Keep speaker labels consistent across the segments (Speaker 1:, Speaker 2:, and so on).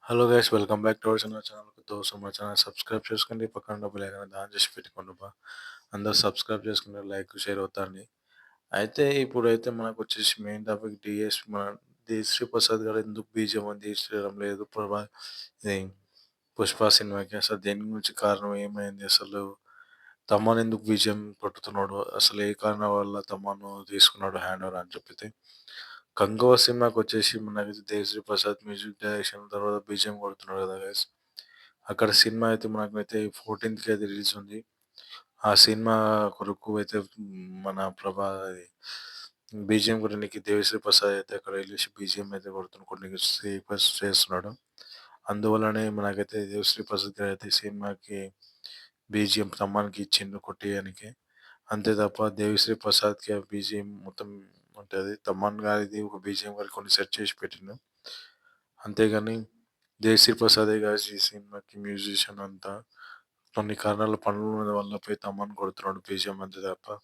Speaker 1: Hello guys, welcome back to our channel. కొత్త మా channel subscribe చేసుకోండి. పక్కన డబ్బులు ఏదైనా దాని చేసి పెట్టుకోండి బా. అందరూ సబ్స్క్రైబ్ చేసుకుని లైక్ షేర్ అవుతాండి. అయితే ఇప్పుడైతే మనకు వచ్చేసి మెయిన్ టాపిక్ మన దేశ్రీ ప్రసాద్ గారు ఎందుకు బీజిఎం అని తీసేయడం లేదు ఇది పుష్ప సినిమాకి. అసలు దేని గురించి కారణం ఏమైంది, అసలు తమ్మన్ ఎందుకు బీజిఎం పట్టుతున్నాడు, అసలు ఏ కారణం వల్ల తమ్మను తీసుకున్నాడు హ్యాండ్ ఓవర్ అని చెప్పితే, కంగువ సినిమాకి వచ్చేసి మనకి దేశ్రీ ప్రసాద్ మ్యూజిక్ డైరెక్షన్ తర్వాత బీజిఎం కొడుతున్నాడు కదా గైస్. అక్కడ సినిమా అయితే మనకైతే 14th అయితే రిలీజ్ ఉంది. ఆ సినిమా కొరకు అయితే మన ప్రభా బీజిఎం కొట్టడానికి దేవిశ్రీ ప్రసాద్ అయితే అక్కడ వెళ్ళేసి బీజిఎం అయితే కొడుతున్నాడు, కొన్ని సీక్వెన్స్ చేస్తున్నాడు. అందువల్లనే మనకైతే దేవిశ్రీ ప్రసాద్ గారు అయితే సినిమాకి బీజిఎం తమ్మానికి ఇచ్చిండు కొట్టేయడానికి. అంతే తప్ప దేవిశ్రీ ప్రసాద్కి ఆ బీజిఎం మొత్తం ఉంటుంది. తమ్మన్ గారిది ఒక బీజిఎం గారికి కొన్ని సెట్ చేసి పెట్టిండు. అంతేగాని దేవిశ్రీ ప్రసాదే గారు ఈ సినిమాకి మ్యూజిషియన్ అంతా. కొన్ని కారణాల పనుల వల్ల పోయి తమ్మని కొడుతున్నాడు బీజిఎం అంతే తప్ప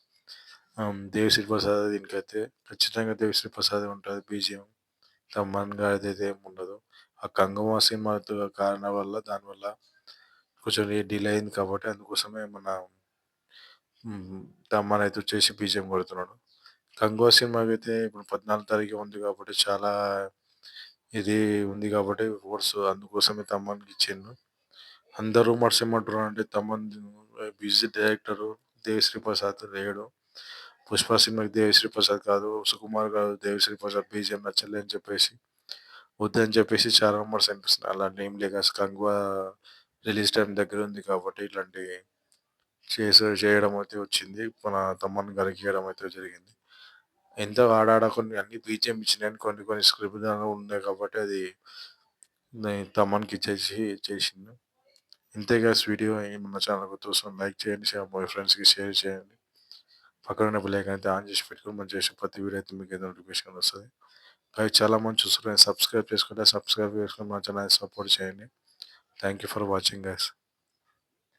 Speaker 1: దేవిశ్రీ ప్రసాద్ దీనికైతే ఖచ్చితంగా దేవిశ్రీ ప్రసాద్ ఉంటుంది బీజిఎం. తమ్మన్ గారిది అయితే ఏమి ఉండదు. ఆ కంగమా సినిమా కారణం వల్ల దానివల్ల కొంచెం డిలే అయింది కాబట్టి అందుకోసమే మన తమ్మన్ అయితే వచ్చేసి బీజిఎం కొడుతున్నాడు. కంగువా సినిమాకి అయితే ఇప్పుడు 14 తారీఖు ఉంది కాబట్టి చాలా ఇది ఉంది కాబట్టి ఓట్స్ అందుకోసమే తమ్మన్కి ఇచ్చిండు. అందరూ రూమర్స్ ఏమంటున్నారు అంటే తమ్మన్ బిజీ డైరెక్టర్ దేవిశ్రీ ప్రసాద్ లేడు, పుష్ప సినిమాకి దేవిశ్రీ ప్రసాద్ కాదు, సుకుమార్ కాదు, దేవిశ్రీ ప్రసాద్ బీజిఎం నచ్చలే అని చెప్పేసి వద్దని చెప్పేసి చాలా రూమర్స్ అనిపిస్తున్నాయి. అలాంటి ఏం లేక కంగువా రిలీజ్ టైం దగ్గర ఉంది కాబట్టి ఇట్లాంటి చేయడం అయితే వచ్చింది. మన తమ్మన్ గారికి ఇవ్వడం అయితే జరిగింది. ఎంత ఆడాడ కొన్ని అన్ని బీజిఎం ఇచ్చినాయని కొన్ని కొన్ని స్క్రిప్ట్ ఉన్నాయి కాబట్టి అది తమ్మన్కి ఇచ్చేసి చేసిండు. ఇంతే గైస్ వీడియో. మన ఛానల్ కోసం లైక్ చేయండి, మీ ఫ్రెండ్స్కి షేర్ చేయండి. పక్కన బెల్ ఐకాన్ అయితే ఆన్ చేసి పెట్టుకొని మనం చేసే ప్రతి వీడియో అయితే మీకు ఏదో నోటిఫికేషన్ వస్తుంది. అవి చాలా మంది చూస్తున్నారు, సబ్స్క్రైబ్ చేసుకుంటే సబ్స్క్రైబ్ చేసుకొని మన ఛానల్ సపోర్ట్ చేయండి. Thank you for watching guys.